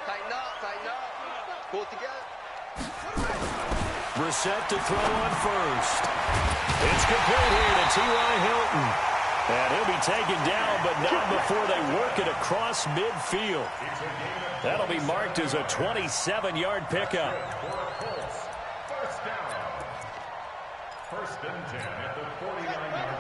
Tighten up. Pull it together. Brissett to throw on first. It's complete here to T.Y. Hilton. And he'll be taken down, but not before they work it across midfield. That'll be marked as a 27-yard pickup. First down. First and 10 at the 49-yard line.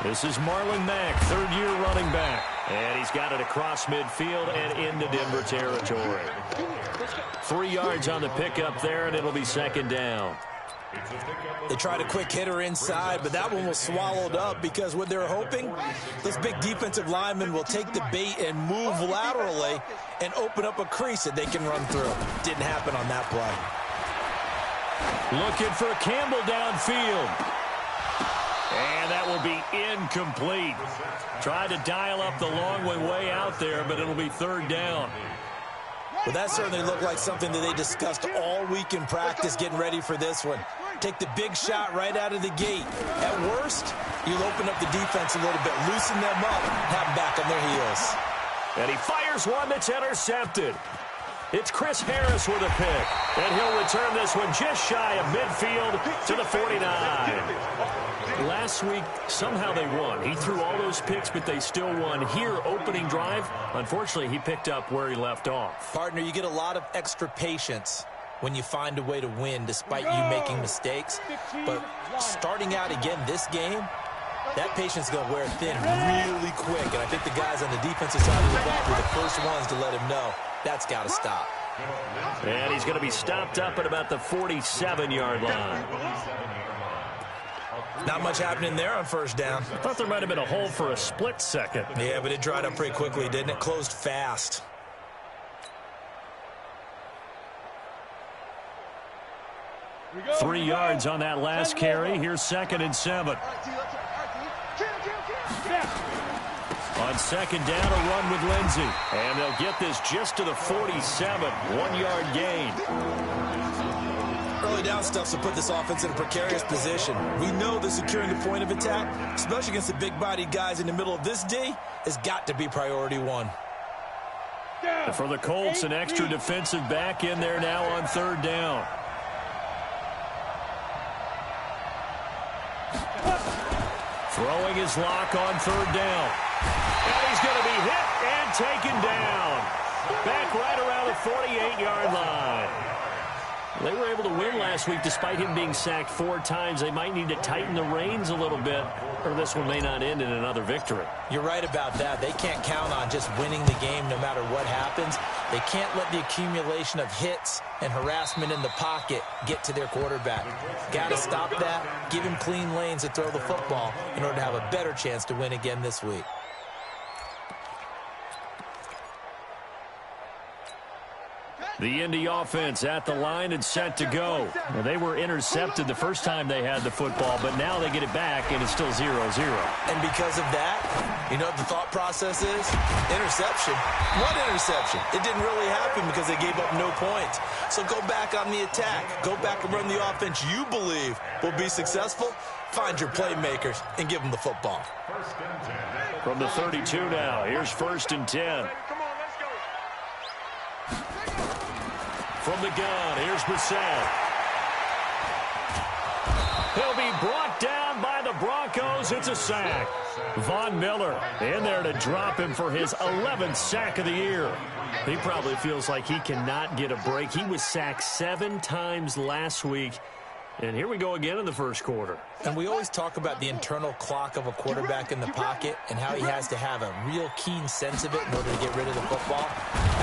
This is Marlon Mack, third-year running back. And he's got it across midfield and into Denver territory. 3 yards on the pickup there, and it'll be second down. They tried a quick hitter inside, but that one was swallowed up because what they're hoping, this big defensive lineman will take the bait and move laterally and open up a crease that they can run through. Didn't happen on that play. Looking for Campbell downfield. And that will be incomplete. Tried to dial up the long way out there, but it'll be third down. Well, that certainly looked like something that they discussed all week in practice getting ready for this one. Take the big shot right out of the gate. At worst, you'll open up the defense a little bit, loosen them up, have them back on their heels. And he fires one that's intercepted. It's Chris Harris with a pick. And he'll return this one just shy of midfield to the 49. Last week, somehow they won. He threw all those picks, but they still won. Here, opening drive, unfortunately, he picked up where he left off. Partner, you get a lot of extra patience when you find a way to win despite you making mistakes. But starting out again this game, that patience is going to wear thin really quick. And I think the guys on the defensive side of the ball were the first ones to let him know that's got to stop. And he's going to be stopped up at about the 47-yard line. Not much happening there on first down. I thought there might have been a hole for a split second. Yeah, but it dried up pretty quickly, didn't it? Closed fast. Three yards on that last carry. Here's second and 7. On second down, a run with Lindsey. And they'll get this just to the 47. 1-yard gain. Early down stuff to put this offense in a precarious position. We know that securing the point of attack, especially against the big-bodied guys in the middle of this D, has got to be priority one. For the Colts, an extra defensive back in there now on third down. Throwing his lock on third down. And he's going to be hit and taken down. Back right around the 48-yard line. They were able to win last week despite him being sacked 4 times. They might need to tighten the reins a little bit, or this one may not end in another victory. You're right about that. They can't count on just winning the game no matter what happens. They can't let the accumulation of hits and harassment in the pocket get to their quarterback. Got to stop that, give him clean lanes to throw the football in order to have a better chance to win again this week. The Indy offense at the line and set to go. Well, they were intercepted the first time they had the football, but now they get it back, and it's still 0-0. And because of that, you know what the thought process is? Interception. What interception? It didn't really happen because they gave up no points. So go back on the attack. Go back and run the offense you believe will be successful. Find your playmakers and give them the football. From the 32 now, here's first and 10. From the gun, here's Brissett. He'll be brought down by the Broncos. It's a sack. Von Miller in there to drop him for his 11th sack of the year. He probably feels like he cannot get a break. He was sacked 7 times last week. And here we go again in the first quarter. And we always talk about the internal clock of a quarterback in the pocket and how he has to have a real keen sense of it in order to get rid of the football.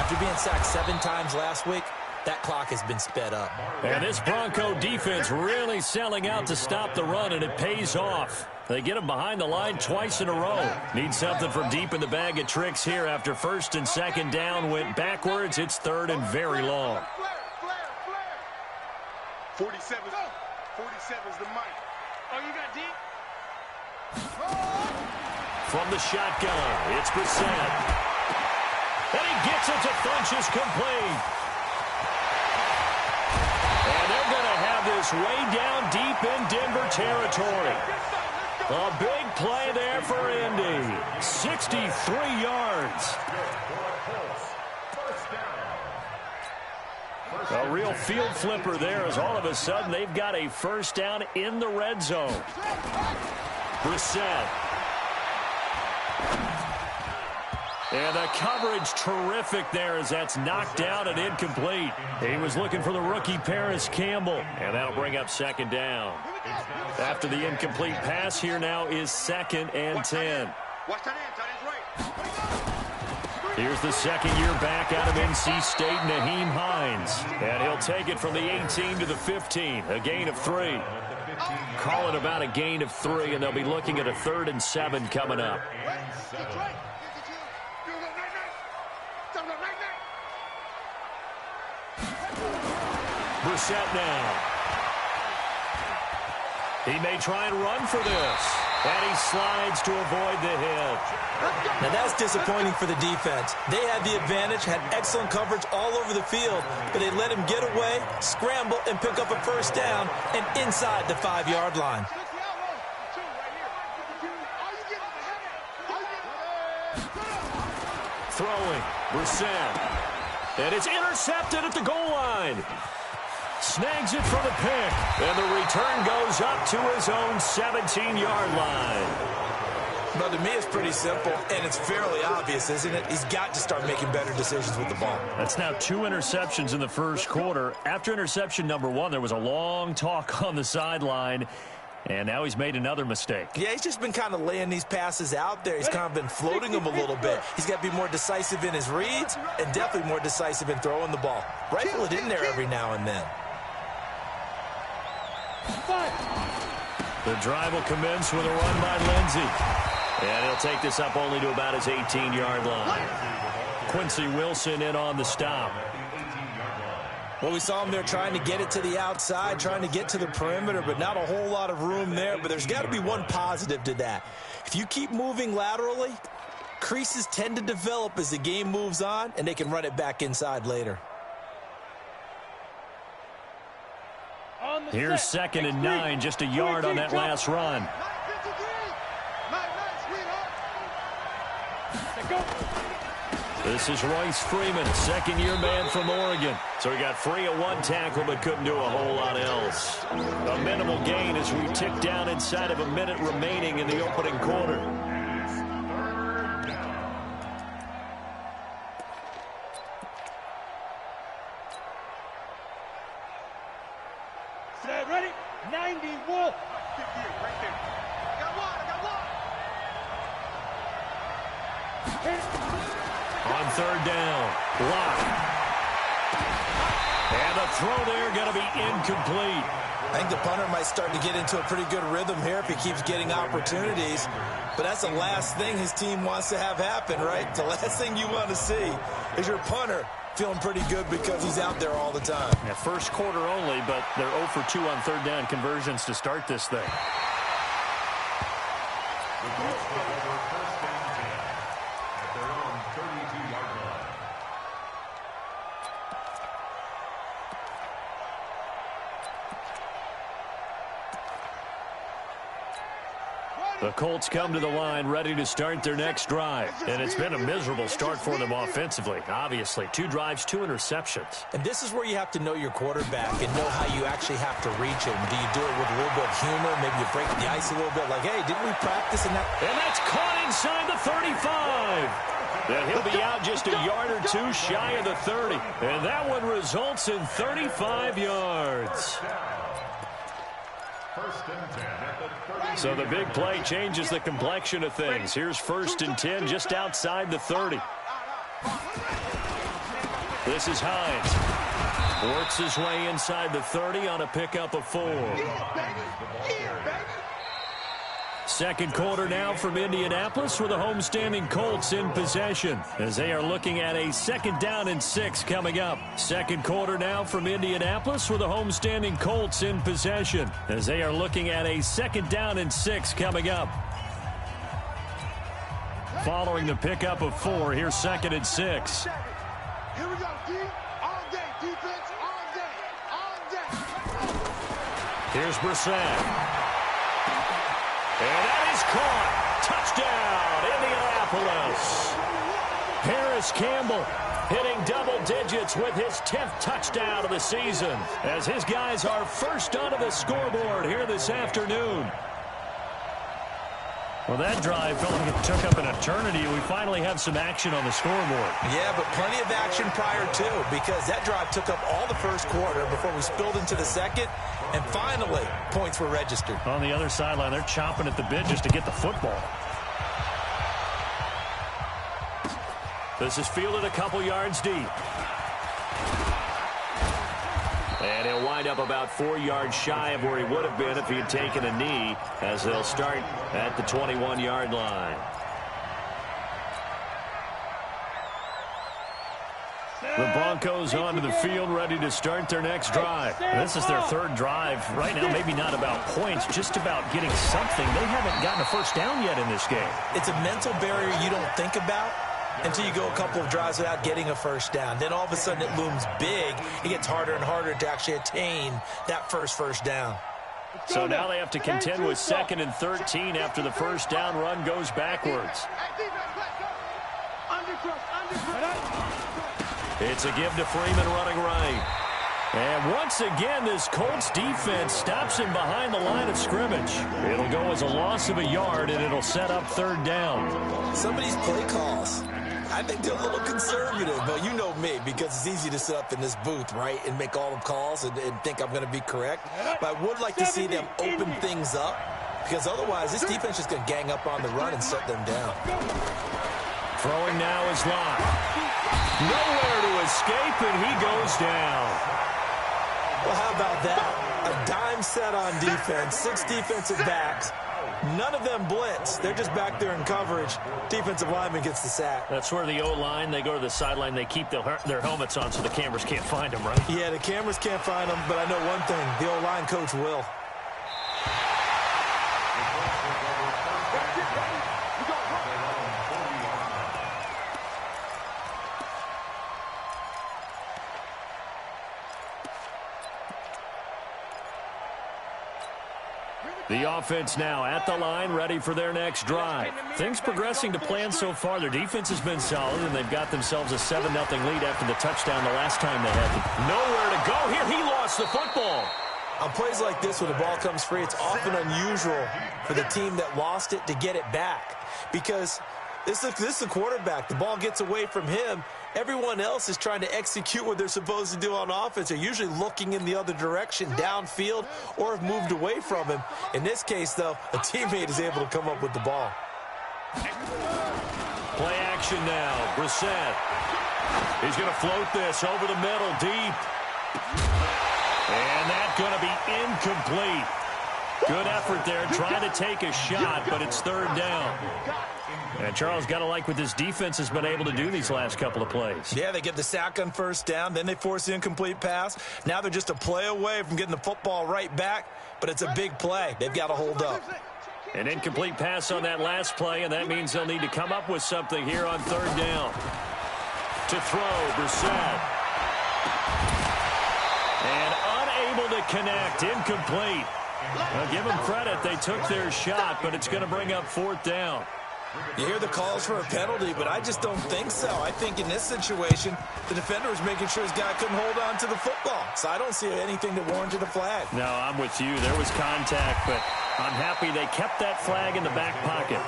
After being sacked 7 times last week, that clock has been sped up. And this Bronco defense really selling out to stop the run, and it pays off. They get him behind the line twice in a row. Need something from deep in the bag of tricks here after first and second down went backwards. It's third and very long. 47's the mic. Oh, you got deep? From the shotgun, it's Brissett. And he gets it to Funchess complete. And they're going to have this this way down deep in Denver territory. A big play there for Indy. 63 yards. A real field flipper there as all of a sudden they've got a first down in the red zone. Brissett. And the coverage terrific there as that's knocked down and incomplete. He was looking for the rookie Paris Campbell. And that'll bring up second down. After the incomplete pass, here now is 2nd and 10. Here's the second-year back out of NC State, Naheem Hines. And he'll take it from the 18 to the 15, a gain of 3. Call it about a gain of 3, and they'll be looking at a 3rd and 7 coming up. Brissett now. He may try and run for this. And he slides to avoid the hit. Now that's disappointing for the defense. They had the advantage, had excellent coverage all over the field, but they let him get away, scramble, and pick up a first down and inside the 5-yard line. Throwing, Brissett. And it's intercepted at the goal line. Snags it for the pick. And the return goes up to his own 17-yard line. But to me, it's pretty simple, and it's fairly obvious, isn't it? He's got to start making better decisions with the ball. That's now 2 interceptions in the first quarter. After interception number 1, there was a long talk on the sideline. And now he's made another mistake. Yeah, he's just been kind of laying these passes out there. He's kind of been floating them a little bit. He's got to be more decisive in his reads and definitely more decisive in throwing the ball. Rifle it in there every now and then. The drive will commence with a run by Lindsey. And he'll take this up only to about his 18-yard line. Quincy Wilson in on the stop. Well, we saw him there trying to get it to the outside, trying to get to the perimeter, but not a whole lot of room there. But there's got to be one positive to that. If you keep moving laterally, creases tend to develop as the game moves on, and they can run it back inside later. Here's 2nd and 9, just a yard on that last run. This is Royce Freeman, second-year man from Oregon. So he got free of 1 tackle but couldn't do a whole lot else. A minimal gain as we tick down inside of a minute remaining in the opening quarter. Ready? 90 Wolf. Right there. Got one. On 3rd down, block. And the throw there going to be incomplete. I think the punter might start to get into a pretty good rhythm here if he keeps getting opportunities. But that's the last thing his team wants to have happen, right? The last thing you want to see is your punter feeling pretty good because he's out there all the time. Yeah, first quarter only, but they're 0 for 2 on 3rd down conversions to start this thing. The Colts come to the line ready to start their next drive. And it's been a miserable start for them offensively. Obviously, 2 drives, 2 interceptions. And this is where you have to know your quarterback and know how you actually have to reach him. Do you do it with a little bit of humor? Maybe you break the ice a little bit like, hey, didn't we practice in that? And that's caught inside the 35. And he'll be out just a yard or 2 shy of the 30. And that one results in 35 yards. So the big play changes the complexion of things. Here's 1st and 10 just outside the 30. This is Hines. Works his way inside the 30 on a pickup of 4. Second quarter now from Indianapolis with the homestanding Colts in possession as they are looking at a 2nd down and 6 coming up. Second quarter now from Indianapolis with the homestanding Colts in possession as they are looking at a 2nd down and 6 coming up. Following the pickup of 4, here's 2nd and 6. Here we go, D. All day, defense, all day, all day. Here's Brissett. And that is caught. Touchdown, Indianapolis. Harris Campbell hitting double digits with his 10th touchdown of the season as his guys are first onto the scoreboard here this afternoon. Well, that drive felt like it took up an eternity. We finally have some action on the scoreboard. Yeah, but plenty of action prior to, because that drive took up all the first quarter before we spilled into the second, and finally, points were registered. On the other sideline, they're chomping at the bit just to get the football. This is fielded a couple yards deep. And he'll wind up about 4 yards shy of where he would have been if he had taken a knee, as they'll start at the 21-yard line. The Broncos onto the field, ready to start their next drive. This is their third drive. Right now, maybe not about points, just about getting something. They haven't gotten a first down yet in this game. It's a mental barrier you don't think about until you go a couple of drives without getting a first down. Then all of a sudden it looms big. It gets harder and harder to actually attain that first down. So now they have to contend with 2nd and 13 after the first down run goes backwards. It's a give to Freeman running right. And once again, this Colts defense stops him behind the line of scrimmage. It'll go as a loss of a yard, and it'll set up 3rd down. Some of these play calls, I think they're a little conservative, but you know me, because it's easy to sit up in this booth, right, and make all the calls and think I'm going to be correct. But I would like to see them open things up, because otherwise this defense is going to gang up on the run and shut them down. Throwing now is Locke. Nowhere to escape, and he goes down. Well, how about that? A dime set on defense, 6 defensive backs. None of them blitz. They're just back there in coverage. Defensive lineman gets the sack. That's where the O-line, they go to the sideline, they keep their helmets on so the cameras can't find them, right? Yeah, the cameras can't find them, but I know one thing. The O-line coach will. The offense now at the line, ready for their next drive. Things progressing to plan so far. Their defense has been solid, and they've got themselves a 7-0 lead after the touchdown the last time they had them. Nowhere to go here. He lost the football. On plays like this, when the ball comes free, it's often unusual for the team that lost it to get it back, because this is the quarterback. The ball gets away from him. Everyone else is trying to execute what they're supposed to do on offense. They're usually looking in the other direction, downfield, or have moved away from him. In this case, though, a teammate is able to come up with the ball. Play action now. Brissett. He's going to float this over the middle, deep. And that's going to be incomplete. Good effort there, trying to take a shot, but it's 3rd down. And Charles, got to like what this defense has been able to do these last couple of plays. Yeah, they get the sack on 1st down, then they force the incomplete pass. Now they're just a play away from getting the football right back, but it's a big play. They've got to hold up. An incomplete pass on that last play, and that means they'll need to come up with something here on 3rd down. To throw, Brissett. And unable to connect, incomplete. Well, give them credit. They took their shot, but it's going to bring up 4th down. You hear the calls for a penalty, but I just don't think so. I think in this situation, the defender was making sure his guy couldn't hold on to the football. So I don't see anything that warranted a flag. No, I'm with you. There was contact, but I'm happy they kept that flag in the back pocket.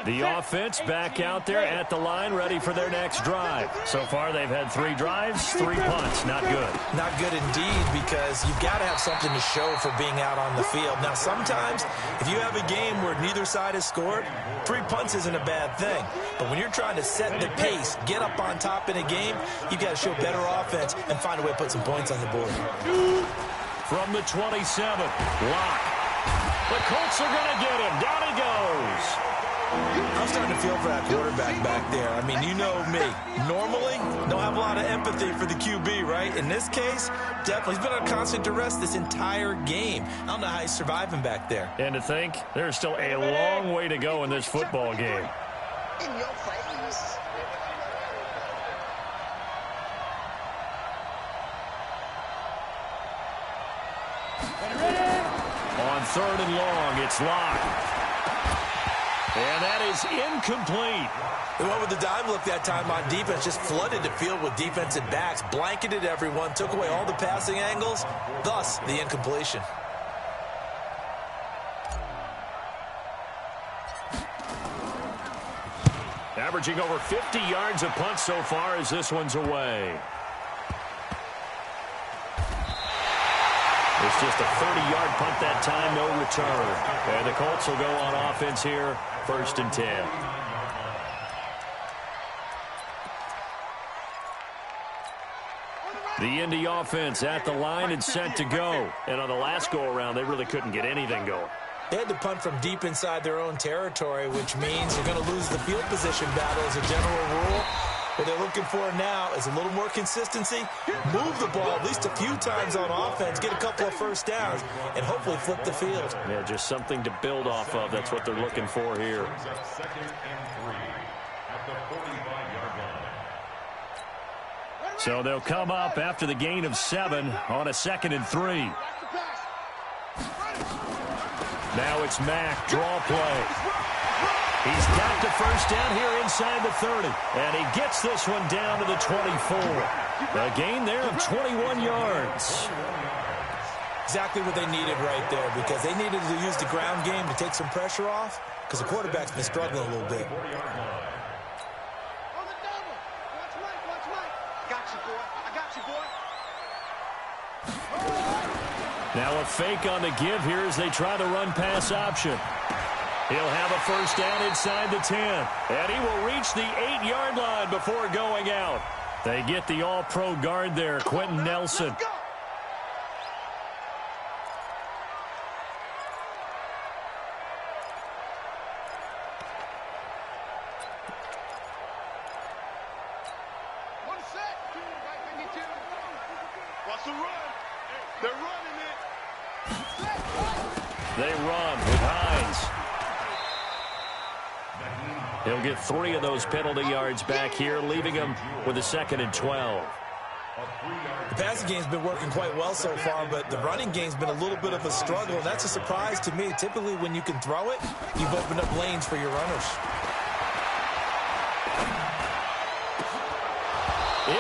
The offense back out there at the line, ready for their next drive. So far, they've had 3 drives, 3 punts. Not good. Not good indeed, because you've got to have something to show for being out on the field. Now, sometimes, if you have a game where neither side has scored, 3 punts isn't a bad thing. But when you're trying to set the pace, get up on top in a game, you've got to show better offense and find a way to put some points on the board. From the 27, Locke. The Colts are going to get him. Down he goes. I'm starting to feel for that quarterback back there. I mean, you know me. Normally, don't have a lot of empathy for the QB, right? In this case, definitely. He's been on constant duress this entire game. I don't know how he's surviving back there. And to think, there's still a long way to go in this football game. In your face. On 3rd and long, it's locked. And that is incomplete. They went with the dime look that time on defense, just flooded the field with defensive backs, blanketed everyone, took away all the passing angles, thus the incompletion. Averaging over 50 yards a punt so far as this one's away. It's just a 30-yard punt that time, no return. And the Colts will go on offense here, 1st and 10. The Indy offense at the line and set to go. And on the last go-around, they really couldn't get anything going. They had to punt from deep inside their own territory, which means you're going to lose the field position battle as a general rule. What they're looking for now is a little more consistency, move the ball at least a few times on offense, get a couple of first downs, and hopefully flip the field. Yeah, just something to build off of. That's what they're looking for here. 2nd and 3 at the 45-yard line. So they'll come up after the gain of 7 on a 2nd and 3. Now it's Mack, draw play. He's got the first down here inside the 30. And he gets this one down to the 24. A gain there of 21 yards. Exactly what they needed right there, because they needed to use the ground game to take some pressure off, because the quarterback's been struggling a little bit. Now a fake on the give here as they try the run-pass option. He'll have a first down inside the 10. And he will reach the 8-yard line before going out. They get the all-pro guard there, Quentin Nelson. What's the run? They're running it. They run with Hines. He'll get 3 of those penalty yards back here, leaving him with a 2nd and 12. The passing game's been working quite well so far, but the running game's been a little bit of a struggle, and that's a surprise to me. Typically, when you can throw it, you've opened up lanes for your runners.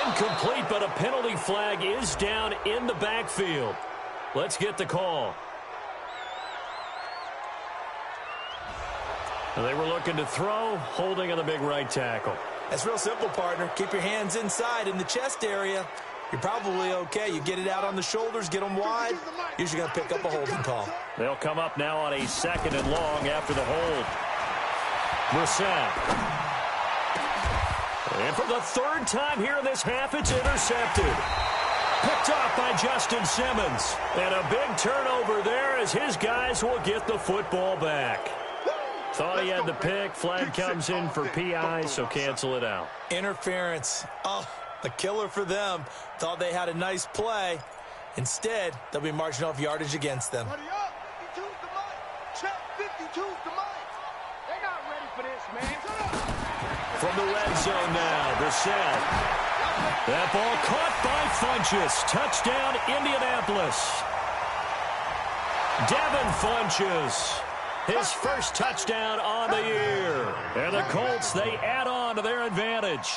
Incomplete, but a penalty flag is down in the backfield. Let's get the call. They were looking to throw, holding on the big right tackle. That's real simple, partner. Keep your hands inside in the chest area. You're probably okay. You get it out on the shoulders, get them wide. Usually going to pick up a holding call. They'll come up now on a 2nd and long after the hold. Brissett. And for the 3rd time here in this half, it's intercepted. Picked off by Justin Simmons. And a big turnover there as his guys will get the football back. Thought he had the pick. Flag comes in for PI, so cancel it out. Interference. Oh, a killer for them. Thought they had a nice play. Instead, they'll be marching off yardage against them. From the red zone now, Brissett. That ball caught by Funchess. Touchdown, Indianapolis. Devin Funchess. His first touchdown on the year. And the Colts, they add on to their advantage.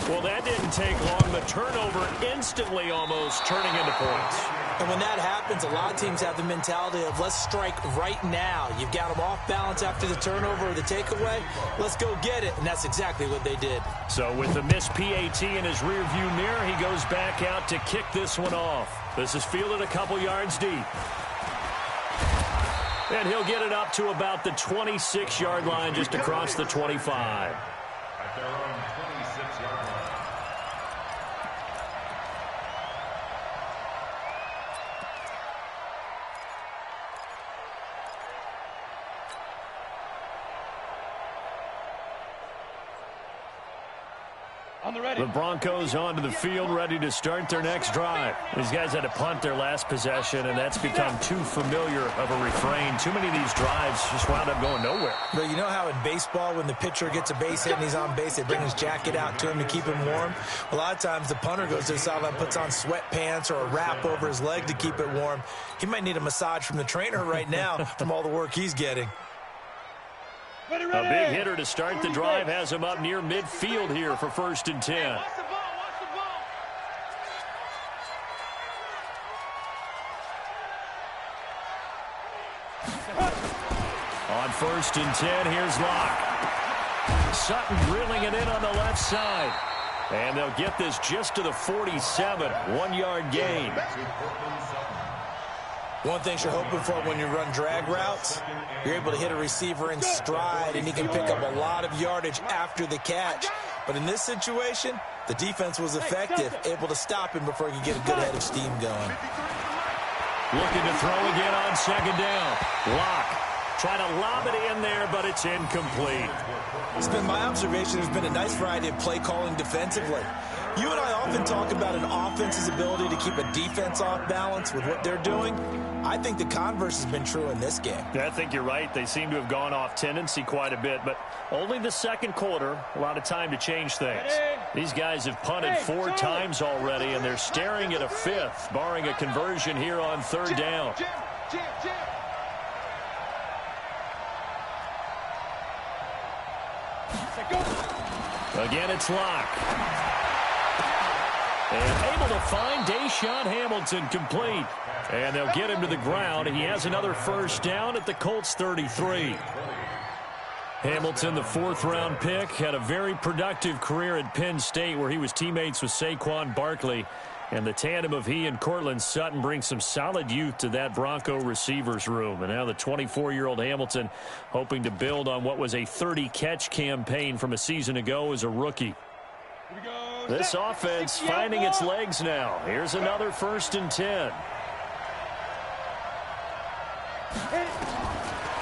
Well, that didn't take long. The turnover instantly almost turning into points. And when that happens, a lot of teams have the mentality of let's strike right now. You've got them off balance after the turnover or the takeaway. Let's go get it. And that's exactly what they did. So with the missed PAT in his rearview mirror, he goes back out to kick this one off. This is fielded a couple yards deep. And he'll get it up to about the 26-yard line, just across the 25. At their own 26-yard line. The Broncos onto the field, ready to start their next drive. These guys had to punt their last possession, and that's become too familiar of a refrain. Too many of these drives just wound up going nowhere. But you know how in baseball, when the pitcher gets a base hit and he's on base, they bring his jacket out to him to keep him warm? A lot of times the punter goes to the sideline, puts on sweatpants or a wrap over his leg to keep it warm. He might need a massage from the trainer right now from all the work he's getting. A big hitter to start the drive has him up near midfield here for 1st and 10. On 1st and 10, here's Locke. Sutton drilling it in on the left side. And they'll get this just to the 47, 1-yard gain. One thing you're hoping for when you run drag routes, you're able to hit a receiver in stride, and he can pick up a lot of yardage after the catch. But in this situation, the defense was effective, able to stop him before he could get a good head of steam going. Looking to throw again on 2nd down. Locke trying to lob it in there, but it's incomplete. It's been my observation there's been a nice variety of play calling defensively. You and I often talk about an offense's ability to keep a defense off balance with what they're doing. I think the converse has been true in this game. Yeah, I think you're right. They seem to have gone off tendency quite a bit, but only the 2nd quarter, a lot of time to change things. These guys have punted 4 times already, and they're staring at a 5th, barring a conversion here on 3rd down. Again, it's Locke. And able to find Deshaun Hamilton complete. And they'll get him to the ground. He has another 1st down at the Colts 33. Hamilton, the 4th-round pick, had a very productive career at Penn State where he was teammates with Saquon Barkley. And the tandem of he and Cortland Sutton brings some solid youth to that Bronco receivers room. And now the 24-year-old Hamilton hoping to build on what was a 30-catch campaign from a season ago as a rookie. This offense finding its legs now. Here's another 1st and 10.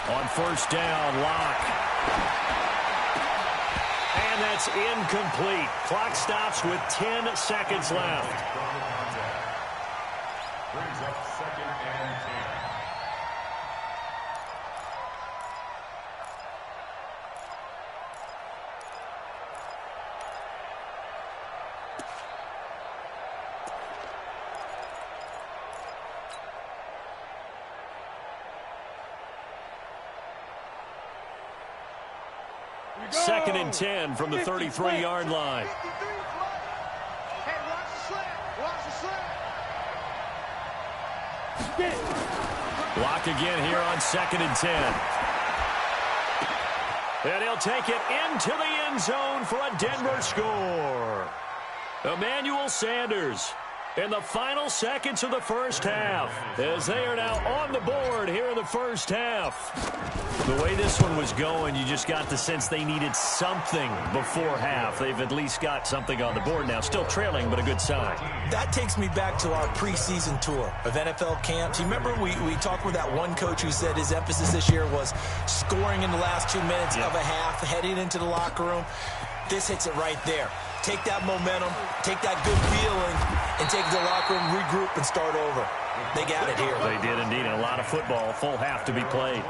On 1st down, Locke. And that's incomplete. Clock stops with 10 seconds left. Brings up 2nd and 10. Second and 10 from the 33-yard line. Locke again here on 2nd and 10. And he'll take it into the end zone for a Denver score. Emmanuel Sanders in the final seconds of the 1st half, as they are now on the board here in the 1st half. The way this one was going, you just got the sense they needed something before half. They've at least got something on the board now. Still trailing, but a good sign. That takes me back to our preseason tour of NFL camps. You remember we talked with that one coach who said his emphasis this year was scoring in the last 2 minutes of a half, heading into the locker room. This hits it right there. Take that momentum, take that good feeling, and take it to the locker room, regroup, and start over. They got it here. They did indeed. A lot of football, full half to be played.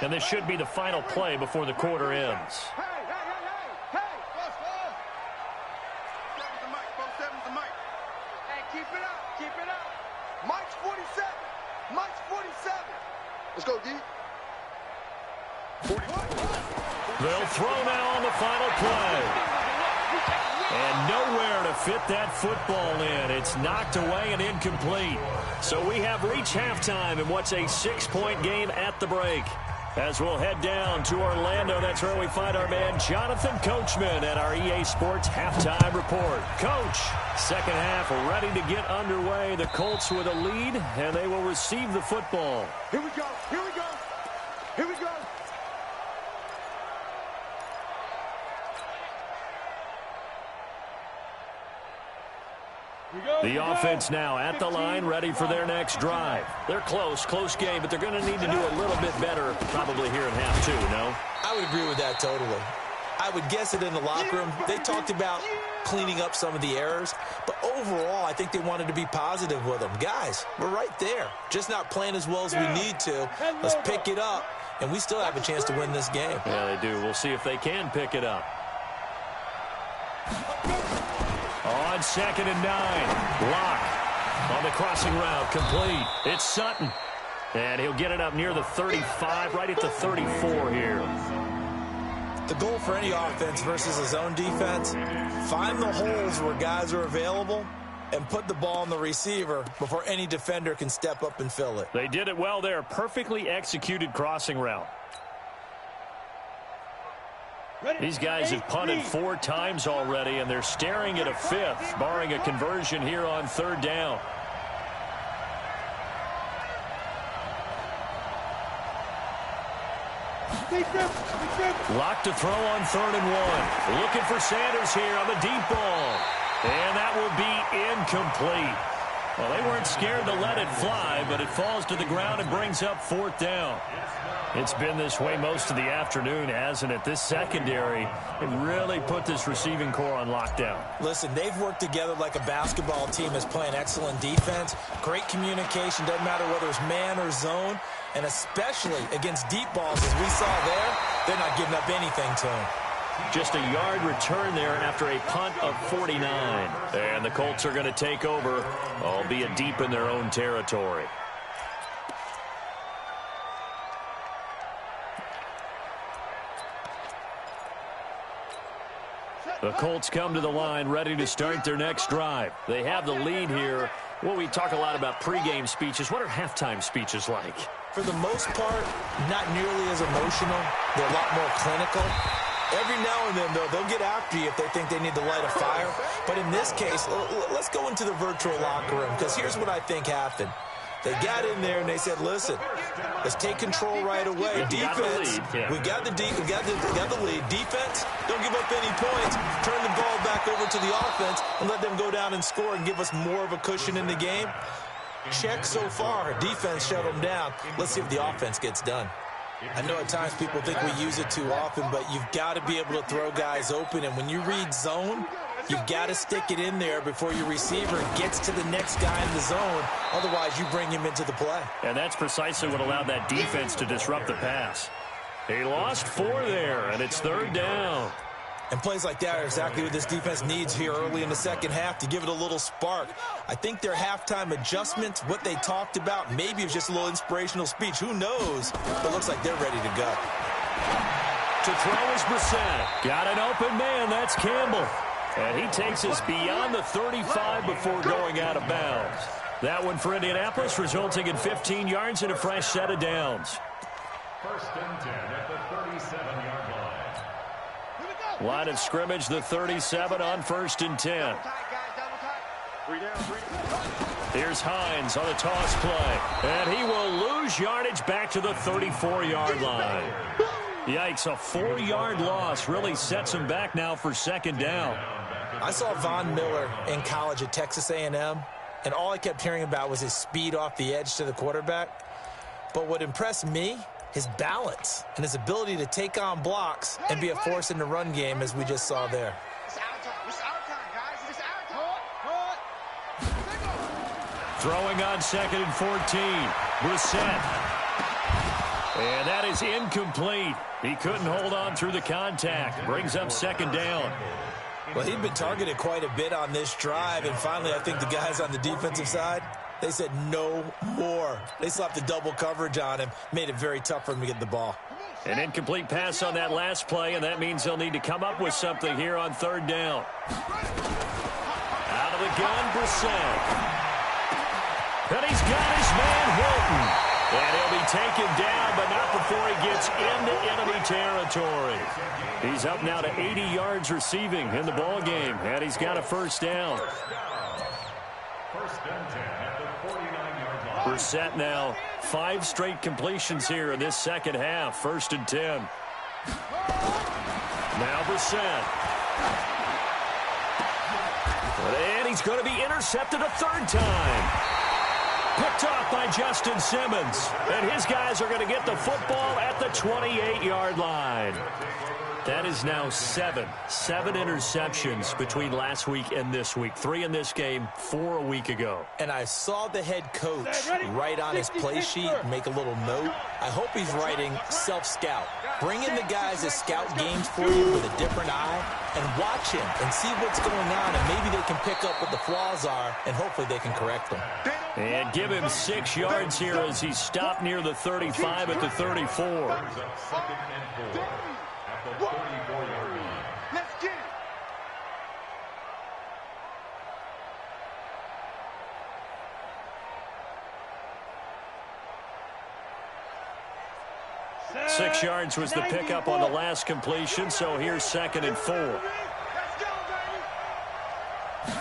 And this should be the final play before the quarter ends. Let's go, D. They'll throw now on the final play. And nowhere to fit that football in. It's knocked away and incomplete. So we have reached halftime in what's a 6-point game at the break. As we'll head down to Orlando, that's where we find our man Jonathan Coachman at our EA Sports Halftime Report. Coach, second half ready to get underway. The Colts with a lead, and they will receive the football. Here we go. Here we go. Here we go. The offense now at the line, ready for their next drive. They're close game, but they're going to need to do a little bit better probably here in half two, no? I would agree with that totally. I would guess it in the locker room. They talked about cleaning up some of the errors, but overall, I think they wanted to be positive with them. Guys, we're right there. Just not playing as well as we need to. Let's pick it up, and we still have a chance to win this game. Yeah, they do. We'll see if they can pick it up. On 2nd and 9, Locke on the crossing route, complete. It's Sutton, and he'll get it up near the 35, right at the 34 here. The goal for any offense versus a zone defense, find the holes where guys are available and put the ball on the receiver before any defender can step up and fill it. They did it well there. Perfectly executed crossing route. These guys have punted 4 times already, and they're staring at a 5th, barring a conversion here on 3rd down. Locked to throw on 3rd and 1. Looking for Sanders here on the deep ball. And that will be incomplete. Well, they weren't scared to let it fly, but it falls to the ground and brings up 4th down. It's been this way most of the afternoon, hasn't it? This secondary, it really put this receiving core on lockdown. Listen, they've worked together like a basketball team is playing excellent defense. Great communication, doesn't matter whether it's man or zone. And especially against deep balls, as we saw there, they're not giving up anything to them. Just a yard return there after a punt of 49. And the Colts are going to take over, albeit deep in their own territory. The Colts come to the line ready to start their next drive. They have the lead here. Well, we talk a lot about pregame speeches. What are halftime speeches like? For the most part, not nearly as emotional. They're a lot more clinical. Every now and then, though, they'll get after you if they think they need to light a fire. But in this case, let's go into the virtual locker room, because here's what I think happened. They got in there and they said, listen, let's take control right away. Defense, we got the lead. Defense, don't give up any points. Turn the ball back over to the offense and let them go down and score and give us more of a cushion in the game. Check so far. Defense shut them down. Let's see if the offense gets done. I know at times people think we use it too often, but you've got to be able to throw guys open. And when you read zone, you've got to stick it in there before your receiver gets to the next guy in the zone. Otherwise, you bring him into the play. And that's precisely what allowed that defense to disrupt the pass. He lost 4 there, and it's 3rd down. And plays like that are exactly what this defense needs here early in the second half to give it a little spark. I think their halftime adjustments, what they talked about, maybe it was just a little inspirational speech. Who knows? But it looks like they're ready to go. To throw is Brissett. Got an open man. That's Campbell. And he takes us beyond the 35 before going out of bounds. That one for Indianapolis, resulting in 15 yards and a fresh set of downs. 1st and 10 at the 37-yard line. Line of scrimmage, the 37 on 1st and 10. Here's Hines on a toss play. And he will lose yardage back to the 34-yard line. Yikes, a 4-yard loss really sets him back now for 2nd down. I saw Von Miller in college at Texas A&M, and all I kept hearing about was his speed off the edge to the quarterback. But what impressed me, his balance and his ability to take on blocks and be a force in the run game, as we just saw there. Throwing on 2nd and 14. Brissett. And that is incomplete. He couldn't hold on through the contact. Brings up 2nd down. Well, he'd been targeted quite a bit on this drive, and finally I think the guys on the defensive side, they said no more. They slapped the double coverage on him, made it very tough for him to get the ball. An incomplete pass on that last play, and that means they'll need to come up with something here on 3rd down. Out of the gun, Brissett. And he's got his man, Hilton. And he'll be taken down, but not before he gets into enemy territory. He's up now to 80 yards receiving in the ball game, and he's got a 1st down. 1st and 10 at the 49-yard line. Brissett now 5 straight completions here in this second half. 1st and 10. Now Brissett. And he's going to be intercepted a third time. Picked off by Justin Simmons. And his guys are going to get the football at the 28-yard line. That is now seven interceptions between last week and this week. 3 in this game, 4 a week ago. And I saw the head coach write on his play sheet, make a little note. I hope he's writing self-scout. Bring in the guys that scout games for you with a different eye and watch him and see what's going on, and maybe they can pick up what the flaws are, and hopefully they can correct them. And give him 6 yards here as he stopped near the 35 at the 34. Let's get it. Six yards was the pickup on the last completion, so here's 2nd and 4. Let's go,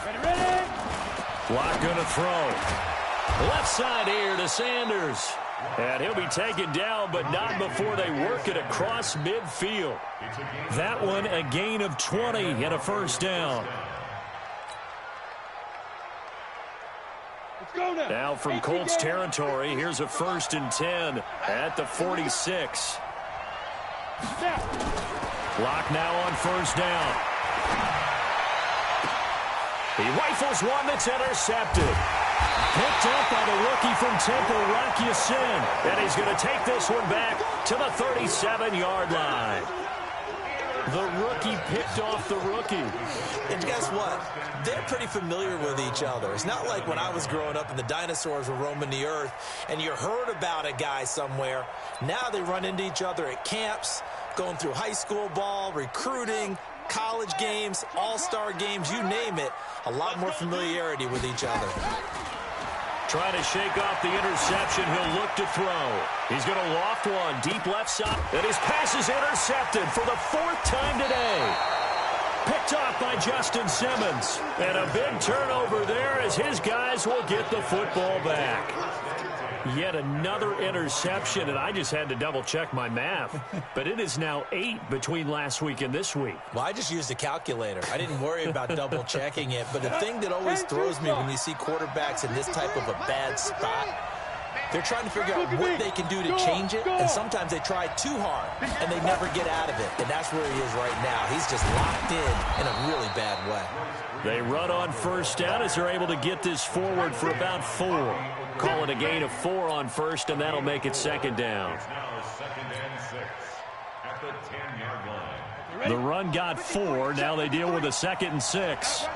baby. Ready. Lock going to throw. Left side here to Sanders. And he'll be taken down, but not before they work it across midfield. That one a gain of 20 and a first down. Let's go now. Now from Colts territory, here's a 1st and 10 at the 46. Lock now on 1st down. He rifles one that's intercepted. Picked up by the rookie from Temple, Rocky Sin. And he's going to take this one back to the 37-yard line. The rookie picked off the rookie. And guess what? They're pretty familiar with each other. It's not like when I was growing up and the dinosaurs were roaming the earth and you heard about a guy somewhere. Now they run into each other at camps, going through high school ball, recruiting, college games, all-star games, you name it. A lot more familiarity with each other. Trying to shake off the interception. He'll look to throw. He's going to loft one deep left side. And his pass is intercepted for the 4th time today. Picked off by Justin Simmons. And a big turnover there as his guys will get the football back. Yet another interception, and I just had to double-check my math. But it is now 8 between last week and this week. Well, I just used a calculator. I didn't worry about double-checking it. But the thing that always throws me when you see quarterbacks in this type of a bad spot, they're trying to figure out what they can do to change it, and sometimes they try too hard, and they never get out of it. And that's where he is right now. He's just locked in a really bad way. They run on 1st down as they're able to get this forward for about 4. Call it a gain of 4 on 1st, and that'll make it 2nd down. The run got 4. Now they deal with a 2nd and 6.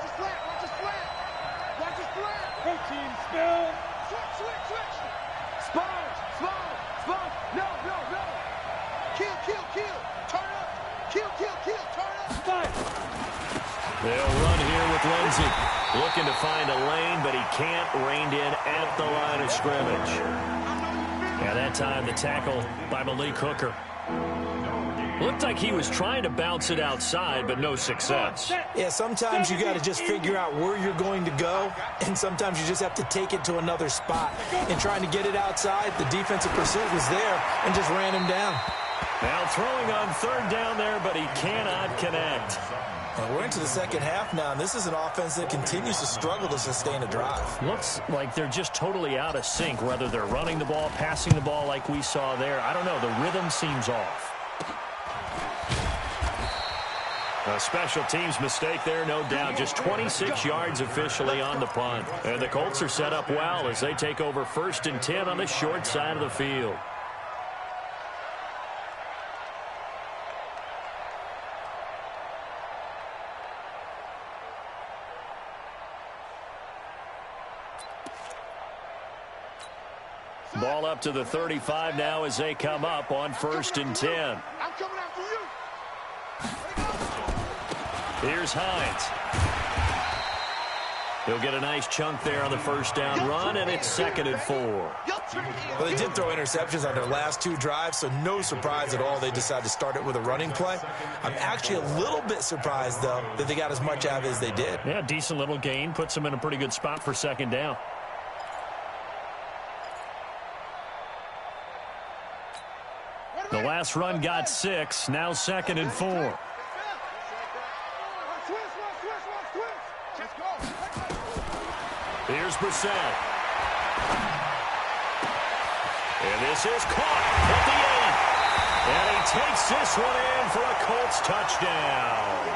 Protein spill. They'll run here with Lindsey. Looking to find a lane, but he can't. Reined in at the line of scrimmage. And that time the tackle by Malik Hooker. Looked like he was trying to bounce it outside, but no success. Yeah, sometimes you got to just figure out where you're going to go, and sometimes you just have to take it to another spot. In trying to get it outside, the defensive pursuit was there and just ran him down. Now throwing on 3rd down there, but he cannot connect. And we're into the 2nd half now, and this is an offense that continues to struggle to sustain a drive. Looks like they're just totally out of sync, whether they're running the ball, passing the ball like we saw there. I don't know. The rhythm seems off. A special teams mistake there, no doubt. Just 26 yards officially on the punt. And the Colts are set up well as they take over 1st and 10 on the short side of the field. Ball up to the 35 now as they come up on 1st and 10. I'm coming after you. Here's Hines. He'll get a nice chunk there on the 1st down run, and it's 2nd and 4. Well, they did throw interceptions on their last 2 drives, so no surprise at all they decided to start it with a running play. I'm actually a little bit surprised, though, that they got as much out of it as they did. Yeah, decent little gain. Puts them in a pretty good spot for 2nd down. The last run got 6. Now 2nd and 4. Here's Brissett. And this is caught at the end. And he takes this one in for a Colts touchdown.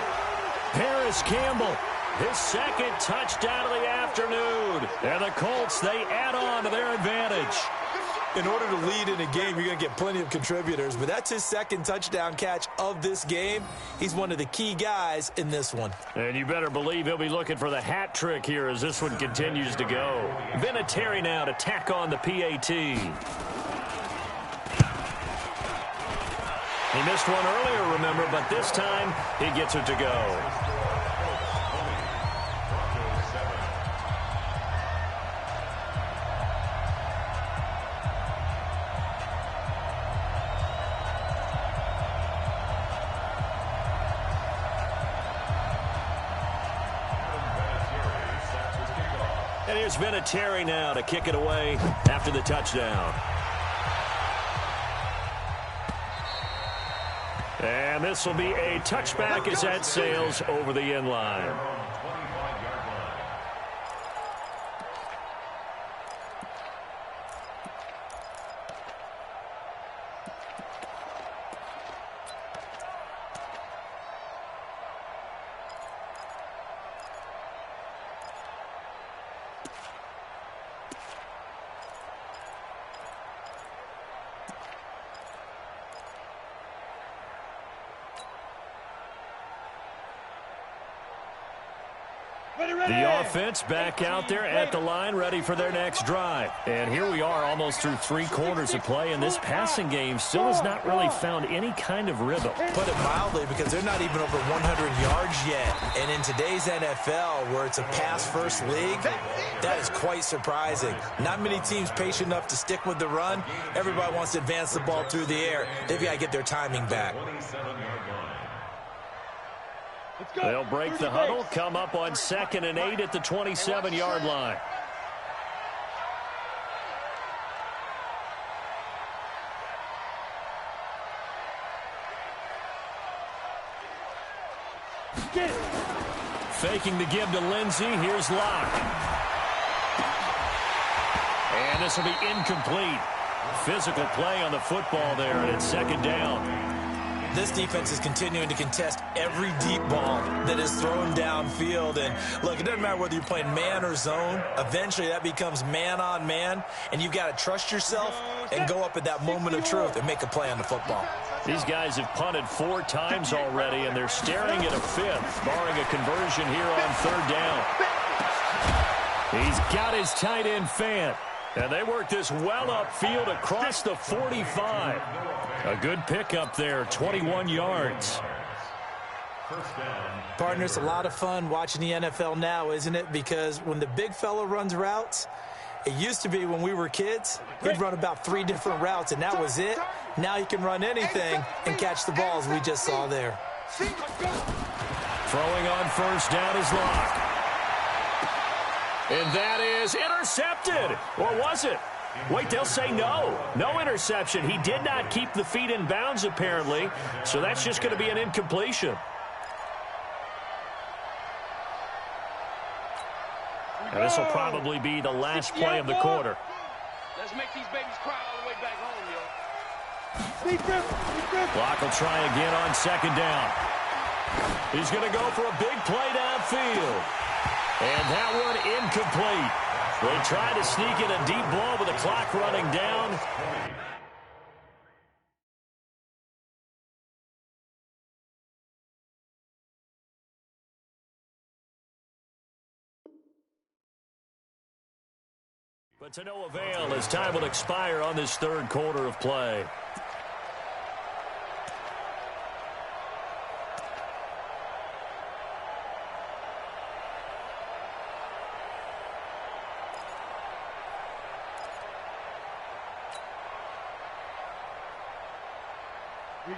Paris Campbell, his second touchdown of the afternoon. And the Colts, they add on to their advantage. In order to lead in a game, you're going to get plenty of contributors, but that's his second touchdown catch of this game. He's one of the key guys in this one. And you better believe he'll be looking for the hat trick here as this one continues to go. Vinatieri now to tack on the PAT. He missed one earlier, remember, but this time he gets it to go. And here's Vinatieri now to kick it away after the touchdown. And this will be a touchback as that sails over the end line. The offense back out there at the line, ready for their next drive. And here we are almost through 3 quarters of play, and this passing game still has not really found any kind of rhythm. Put it mildly, because they're not even over 100 yards yet. And in today's NFL, where it's a pass-first league, that is quite surprising. Not many teams patient enough to stick with the run. Everybody wants to advance the ball through the air. They've got to get their timing back. They'll break the huddle, come up on 2nd and 8 at the 27-yard line. Faking the give to Lindsey. Here's Locke. And this will be incomplete. Physical play on the football there, and it's 2nd down. This defense is continuing to contest every deep ball that is thrown downfield. And, look, it doesn't matter whether you're playing man or zone. Eventually, that becomes man-on-man, and you've got to trust yourself and go up at that moment of truth and make a play on the football. These guys have punted 4 times already, and they're staring at a 5th, barring a conversion here on 3rd down. He's got his tight end Fant. And they work this well upfield across the 45. A good pickup there, 21 yards. Partner, it's a lot of fun watching the NFL now, isn't it? Because when the big fella runs routes, it used to be when we were kids, he'd run about 3 different routes, and that was it. Now he can run anything and catch the balls we just saw there. Throwing on 1st down is Locke. And that is intercepted. Or was it? Wait, they'll say no. No interception. He did not keep the feet in bounds, apparently. So that's just going to be an incompletion. And this will probably be the last play of the quarter. Let's make these babies cry all the way back home, yo. Locke will try again on 2nd down. He's going to go for a big play downfield. And that one incomplete. They tried to sneak in a deep ball with the clock running down. But to no avail as time will expire on this 3rd quarter of play.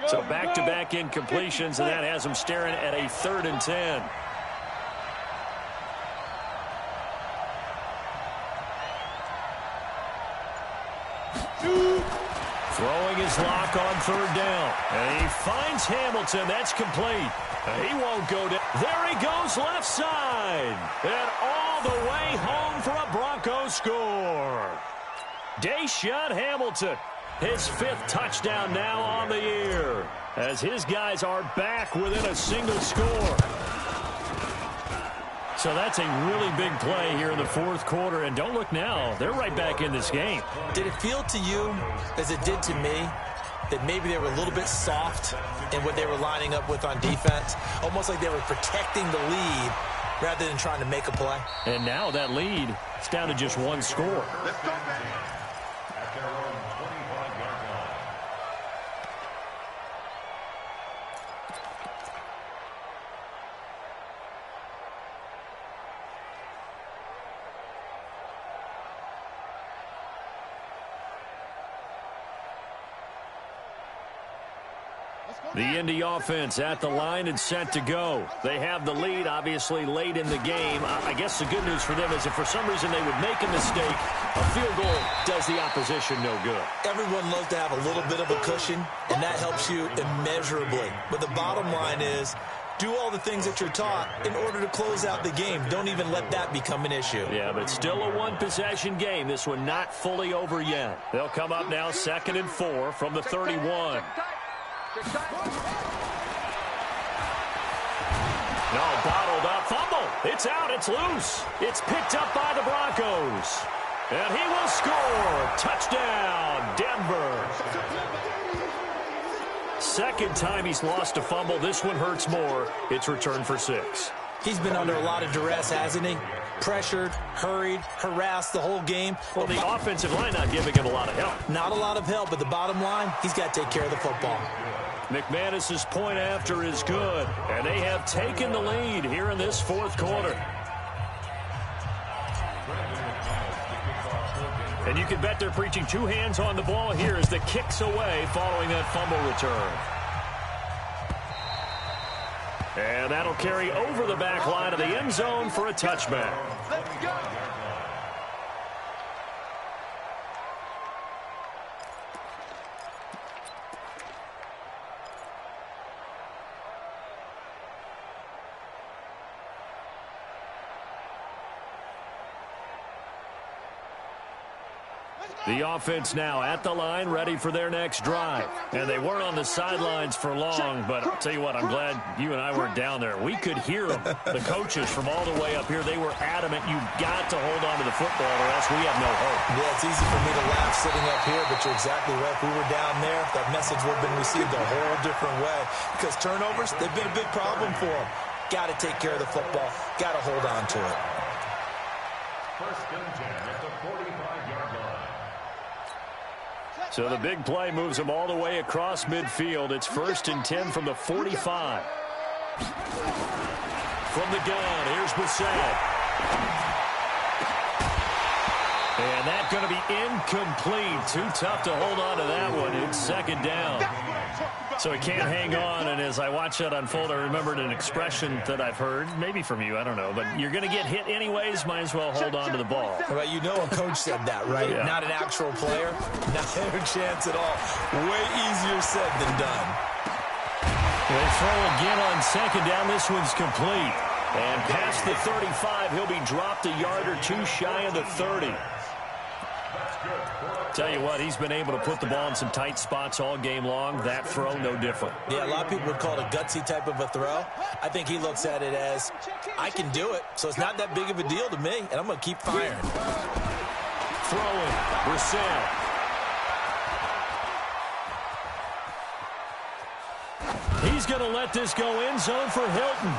So back-to-back incompletions, and that has them staring at a 3rd and 10. Throwing his lock on third down. And he finds Hamilton. That's complete. He won't go down. There he goes left side. And all the way home for a Broncos score. Deshaun Hamilton, his 5th touchdown now on the year, as his guys are back within a single score. So that's a really big play here in the 4th quarter. And don't look now, they're right back in this game. Did it feel to you, as it did to me, that maybe they were a little bit soft in what they were lining up with on defense? Almost like they were protecting the lead rather than trying to make a play. And now that lead is down to just 1 score. The Indy offense at the line and set to go. They have the lead, obviously, late in the game. I guess the good news for them is if for some reason they would make a mistake, a field goal does the opposition no good. Everyone loves to have a little bit of a cushion, and that helps you immeasurably. But the bottom line is, do all the things that you're taught in order to close out the game. Don't even let that become an issue. Yeah, but still a one-possession game. This one not fully over yet. They'll come up now 2nd and 4 from the 31. No, bottled up. Fumble. It's out. It's loose. It's picked up by the Broncos. And he will score. Touchdown, Denver. 2nd time he's lost a fumble. This one hurts more. It's returned for 6. He's been under a lot of duress, hasn't he? Pressured, hurried, harassed the whole game. Well, the offensive line not giving him a lot of help. Not a lot of help, but the bottom line, he's got to take care of the football. McManus's point after is good, and they have taken the lead here in this 4th quarter. And you can bet they're preaching 2 hands on the ball here as the kick's away following that fumble return. And that'll carry over the back line of the end zone for a touchback. Let's go. The offense now at the line, ready for their next drive. And they weren't on the sidelines for long, but I'll tell you what, I'm glad you and I weren't down there. We could hear them. The coaches from all the way up here, they were adamant, you've got to hold on to the football or else we have no hope. Yeah, it's easy for me to laugh sitting up here, but you're exactly right. If we were down there, that message would have been received a whole different way. Because turnovers, they've been a big problem for them. Got to take care of the football. Got to hold on to it. 1st and 10 at the 45-yard line. So the big play moves them all the way across midfield. It's 1st and 10 from the 45. From the gun, here's Brissett. And that's going to be incomplete. Too tough to hold on to that one. It's 2nd down. So he can't hang on, and as I watch that unfold, I remembered an expression that I've heard, maybe from you, I don't know, but you're going to get hit anyways, might as well hold on to the ball. Well, you know a coach said that, right? Yeah. Not an actual player. Not a chance at all. Way easier said than done. They throw again on 2nd down. This one's complete. And past the 35, he'll be dropped a yard or 2 shy of the 30. Tell you what, he's been able to put the ball in some tight spots all game long. That throw, no different. Yeah, a lot of people would call it a gutsy type of a throw. I think he looks at it as, I can do it, so it's not that big of a deal to me, and I'm going to keep firing. Throwing, Brissett. He's going to let this go end zone for Hilton.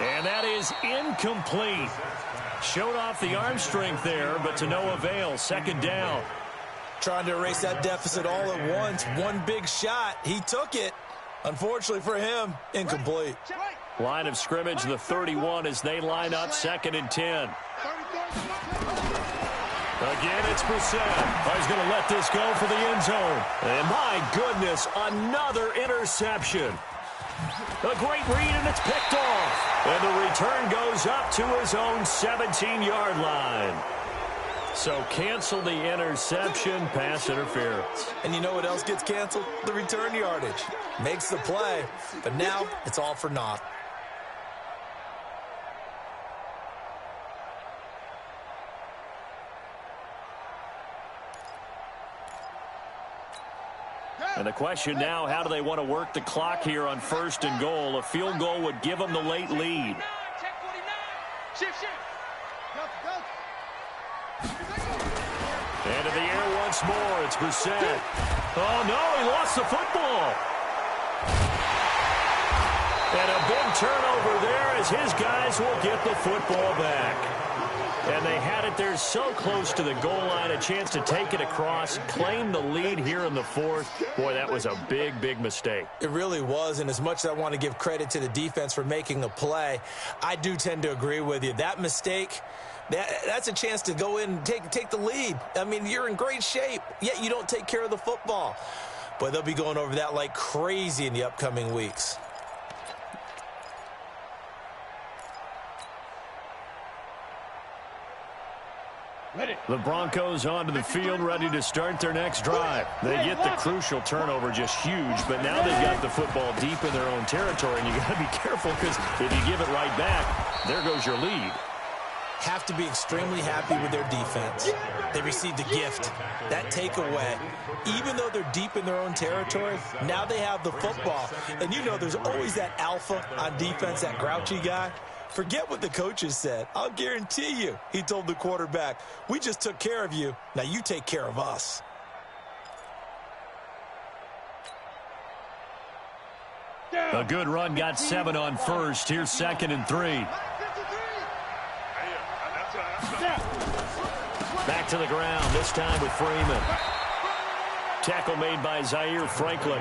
And that is incomplete. Showed off the arm strength there, but to no avail. 2nd down. Trying to erase that deficit all at once. One big shot. He took it. Unfortunately for him, incomplete. Line of scrimmage, the 31 as they line up 2nd and 10. Again, it's Brissett. He's going to let this go for the end zone. And my goodness, another interception. A great read, and it's picked off. And the return goes up to his own 17-yard line. So cancel the interception, pass interference. And you know what else gets canceled? The return yardage. Makes the play, but now it's all for naught. And the question now, how do they want to work the clock here on 1st and goal? A field goal would give them the late lead. Into the air once more. It's Brissett. Oh, no, he lost the football. And a big turnover there as his guys will get the football back. And they had it there so close to the goal line, a chance to take it across, claim the lead here in the 4th. Boy, that was a big, big mistake. It really was, and as much as I want to give credit to the defense for making the play, I do tend to agree with you. That mistake, that's a chance to go in and take the lead. I mean, you're in great shape, yet you don't take care of the football. Boy, they'll be going over that like crazy in the upcoming weeks. The Broncos onto the field, ready to start their next drive. They get the crucial turnover, just huge, but now they've got the football deep in their own territory, and you got to be careful because if you give it right back, there goes your lead. Have to be extremely happy with their defense. They received a gift. That takeaway, even though they're deep in their own territory, now they have the football. And you know there's always that alpha on defense, that grouchy guy. Forget what the coaches said. I'll guarantee you, he told the quarterback, we just took care of you. Now you take care of us. A good run got 7 on 1st. Here's 2nd and 3. Back to the ground, this time with Freeman. Tackle made by Zaire Franklin.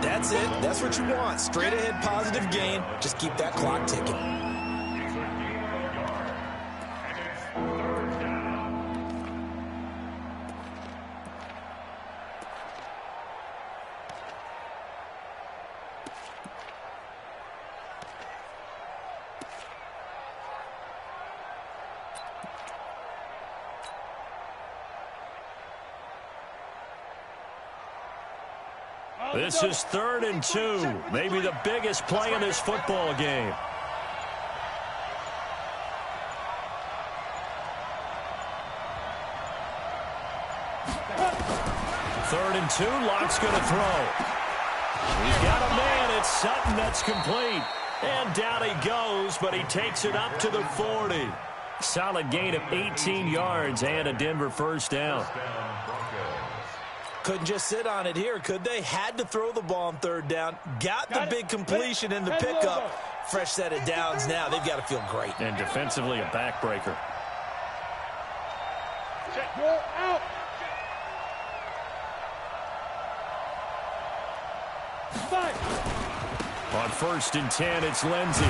That's it. That's what you want. Straight ahead positive gain. Just keep that clock ticking. This is 3rd and 2, maybe the biggest play in this football game. Third and 2, Locke's going to throw. He's got a man, it's Sutton, that's complete. And down he goes, but he takes it up to the 40. Solid gain of 18 yards and a Denver first down. Couldn't just sit on it here, could they? Had to throw the ball on 3rd down. Got the big completion in the pickup. Fresh set of downs now. They've got to feel great. And defensively, a backbreaker. Out. On 1st and 10, it's Lindsey.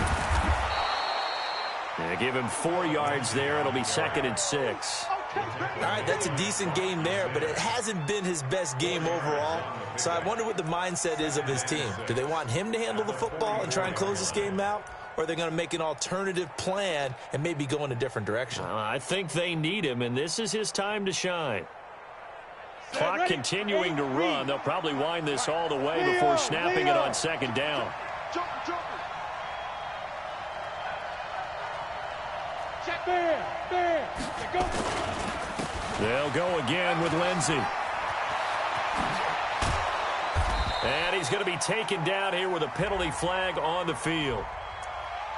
They give him 4 yards there. It'll be 2nd and 6. All right, that's a decent game there, but it hasn't been his best game overall. So I wonder what the mindset is of his team. Do they want him to handle the football and try and close this game out? Or are they going to make an alternative plan and maybe go in a different direction? I think they need him, and this is his time to shine. Clock continuing to run. They'll probably wind this all the way before snapping it on 2nd down. They'll go again with Lindsey. And he's going to be taken down here with a penalty flag on the field.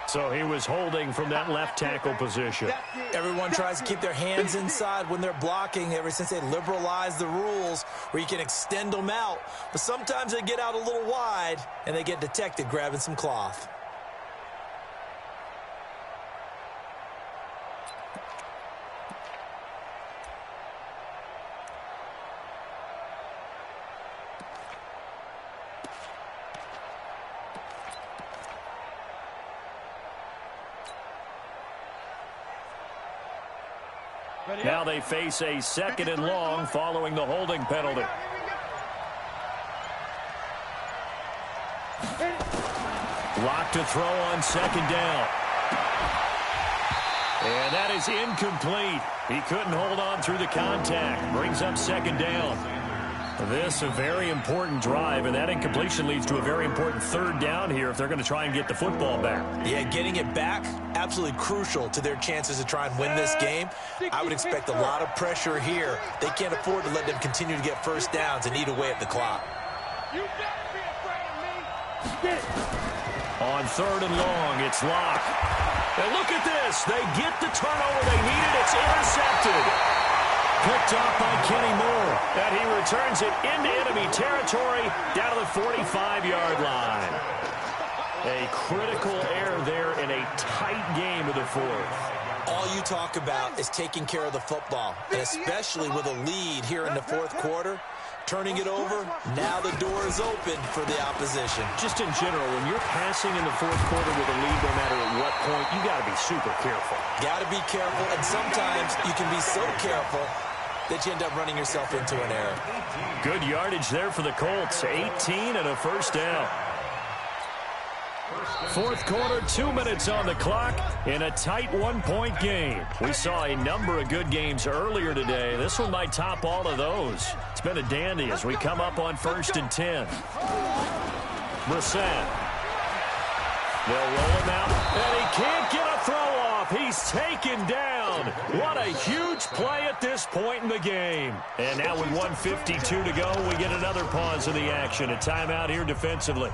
So he was holding from that left tackle position. Everyone tries to keep their hands inside when they're blocking ever since they liberalized the rules where you can extend them out. But sometimes they get out a little wide and they get detected grabbing some cloth. Now they face a 2nd and long following the holding penalty. Lock to throw on 2nd down. And that is incomplete. He couldn't hold on through the contact. Brings up second down. This a very important drive, and that incompletion leads to a very important third down here if they're going to try and get the football back. Yeah, getting it back, absolutely crucial to their chances to try and win this game. I would expect a lot of pressure here. They can't afford to let them continue to get first downs and eat away at the clock. You better be afraid of me. On third and long, it's Locke. And look at this. They get the turnover they needed. It's intercepted. Picked off by Kenny Moore. And he returns it into enemy territory down to the 45-yard line. A critical error there in a tight game of the fourth. All you talk about is taking care of the football, and especially with a lead here in the fourth quarter. Turning it over, now the door is open for the opposition. Just in general, when you're passing in the fourth quarter with a lead, no matter at what point, you got to be super careful. Got to be careful, and sometimes you can be so careful that you end up running yourself into an error. Good yardage there for the Colts. 18 and a first down. Fourth quarter, 2 minutes on the clock in a tight one-point game. We saw a number of good games earlier today. This one might top all of those. It's been a dandy as we come up on 1st and 10. Brissett. They'll roll him out, and he can't get a throw off. He's taken down. What a huge play at this point in the game. And now with 1:52 to go, we get another pause of the action. A timeout here defensively.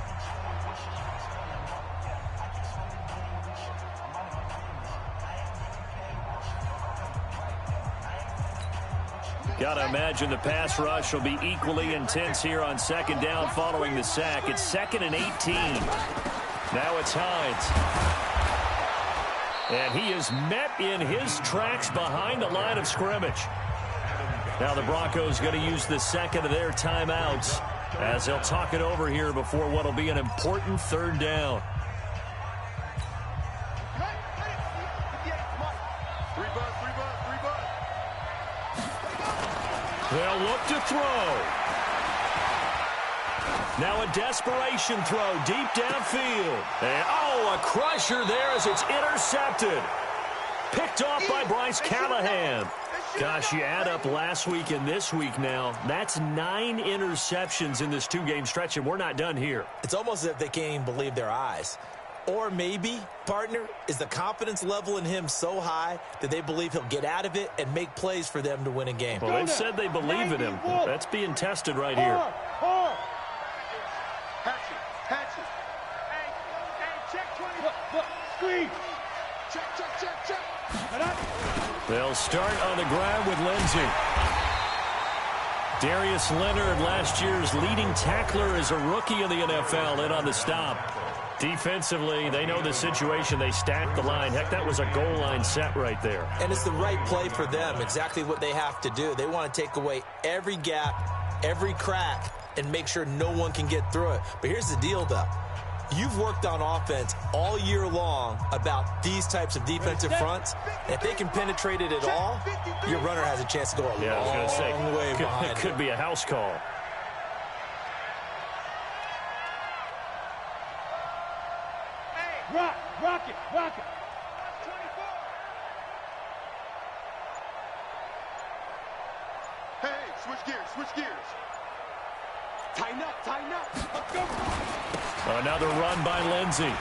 Got to imagine the pass rush will be equally intense here on second down following the sack. It's 2nd and 18. Now it's Hines. And he is met in his tracks behind the line of scrimmage. Now the Broncos going to use the second of their timeouts as they'll talk it over here before what will be an important third down. They'll look to throw. Now a desperation throw deep downfield. And, a crusher there as it's intercepted. Picked off by Bryce Callahan. Gosh, you add up last week and this week now. That's 9 interceptions in this 2-game stretch, and we're not done here. It's almost as if they can't even believe their eyes. Or maybe, partner, is the confidence level in him so high that they believe he'll get out of it and make plays for them to win a game. Well, they've said they believe in him. That's being tested right here. Patch it. Hey, check 20. Screen. Check. They'll start on the ground with Lindsey. Darius Leonard, last year's leading tackler, is a rookie in the NFL, in on the stop. Defensively, they know the situation. They stack the line. Heck, that was a goal line set right there. And it's the right play for them, exactly what they have to do. They want to take away every gap, every crack, and make sure no one can get through it. But here's the deal, though. You've worked on offense all year long about these types of defensive fronts. If they can penetrate it at all, your runner has a chance to go a long way behind. It could be a house call. Rock it. Hey, switch gears. Tighten up. Let's go. Another run by Lindsey.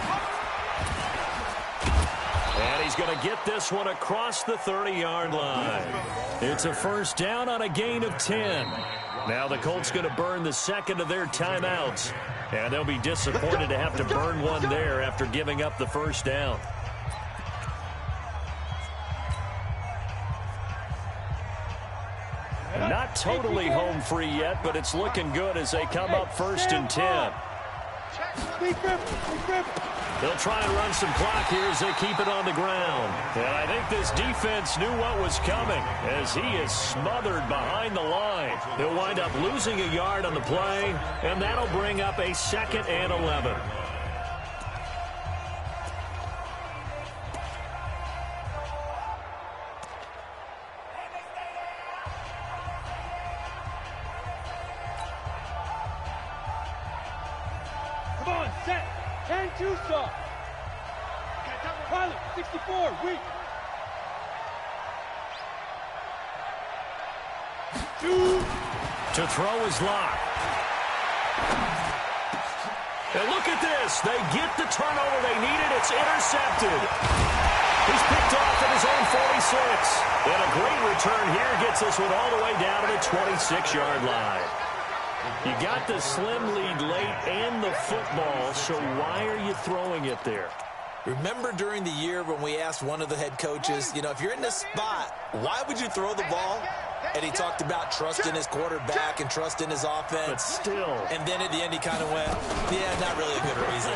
And he's going to get this one across the 30-yard line. It's a first down on a gain of 10. Now the Colts going to burn the second of their timeouts. And they'll be disappointed to have to burn one there after giving up the first down. Not totally home free yet, but it's looking good as they come up 1st and 10. They'll try and run some clock here as they keep it on the ground. And I think this defense knew what was coming as he is smothered behind the line. They'll wind up losing a yard on the play, and that'll bring up a 2nd and 11. Come on, set. And 2 soft. Pilot, 64, weak. To throw his lock. And look at this. They get the turnover they needed. It's intercepted. He's picked off at his own 46. And a great return here gets this one all the way down to the 26-yard line. You got the slim lead late and the football, so why are you throwing it there? Remember during the year when we asked one of the head coaches, if you're in this spot, why would you throw the ball? And he talked about trusting his quarterback and trusting his offense. But still. And then at the end he kind of went, yeah, not really a good reason.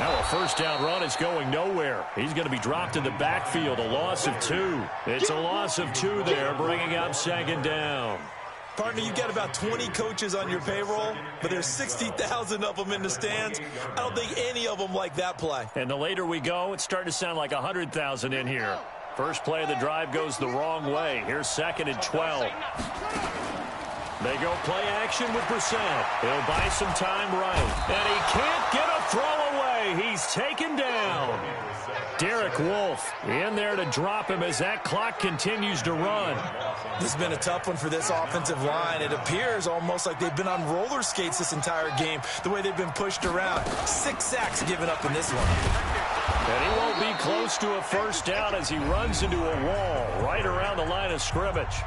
Now a first down run is going nowhere. He's going to be dropped in the backfield, a loss of 2. It's a loss of 2 there, bringing up second down. Partner, you've got about 20 coaches on your payroll, but there's 60,000 of them in the stands. I don't think any of them like that play. And the later we go, it's starting to sound like 100,000 in here. First play of the drive goes the wrong way. Here's 2nd and 12. They go play action with Brissett. He'll buy some time right. And he can't get a throw away. He's taken down. Derek Wolfe in there to drop him as that clock continues to run. This has been a tough one for this offensive line. It appears almost like they've been on roller skates this entire game, the way they've been pushed around. 6 sacks given up in this one. And he won't be close to a first down as he runs into a wall right around the line of scrimmage.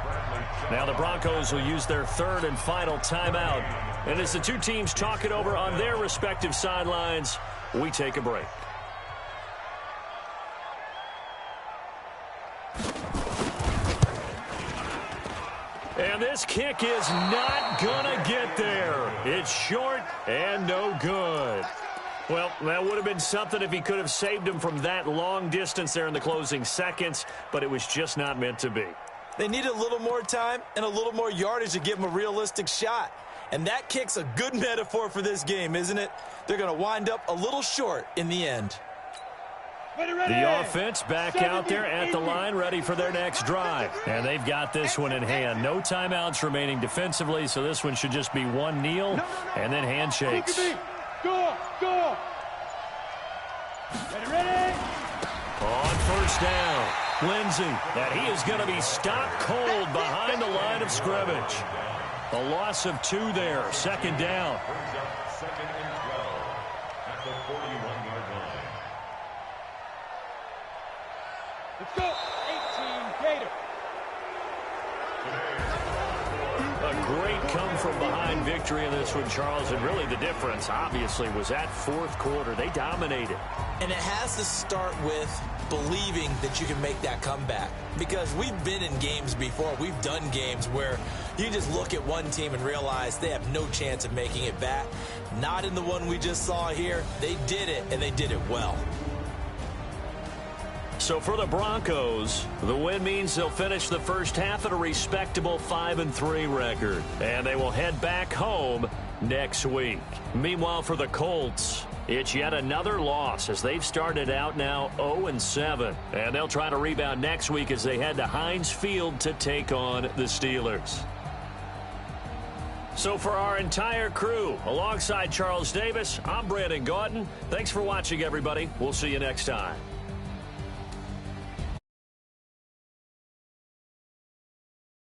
Now the Broncos will use their 3rd and final timeout. And as the two teams talk it over on their respective sidelines, we take a break. And this kick is not gonna get there. It's short and no good. Well, that would have been something if he could have saved him from that long distance there in the closing seconds, but it was just not meant to be. They need a little more time and a little more yardage to give him a realistic shot. And that kick's a good metaphor for this game, isn't it? They're going to wind up a little short in the end. The offense back out there at the line, ready for their next drive. And they've got this one in hand. No timeouts remaining defensively, so this one should just be one kneel and then handshakes. Go! Ready? On first down, Lindsey. And he is going to be stopped cold behind the line of scrimmage. A loss of 2 there, 2nd down. 2nd and 12 at the 41-yard line. Let's go. 18 Gator. A great come-from-behind victory in this one, Charles, and really the difference, obviously, was that 4th quarter. They dominated. And it has to start with believing that you can make that comeback. Because we've been in games before. We've done games where you just look at one team and realize they have no chance of making it back. Not in the one we just saw here. They did it, and they did it well. So for the Broncos, the win means they'll finish the first half at a respectable 5-3 record. And they will head back home next week. Meanwhile, for the Colts, it's yet another loss as they've started out now 0-7. And they'll try to rebound next week as they head to Heinz Field to take on the Steelers. So for our entire crew, alongside Charles Davis, I'm Brandon Gautin. Thanks for watching, everybody. We'll see you next time.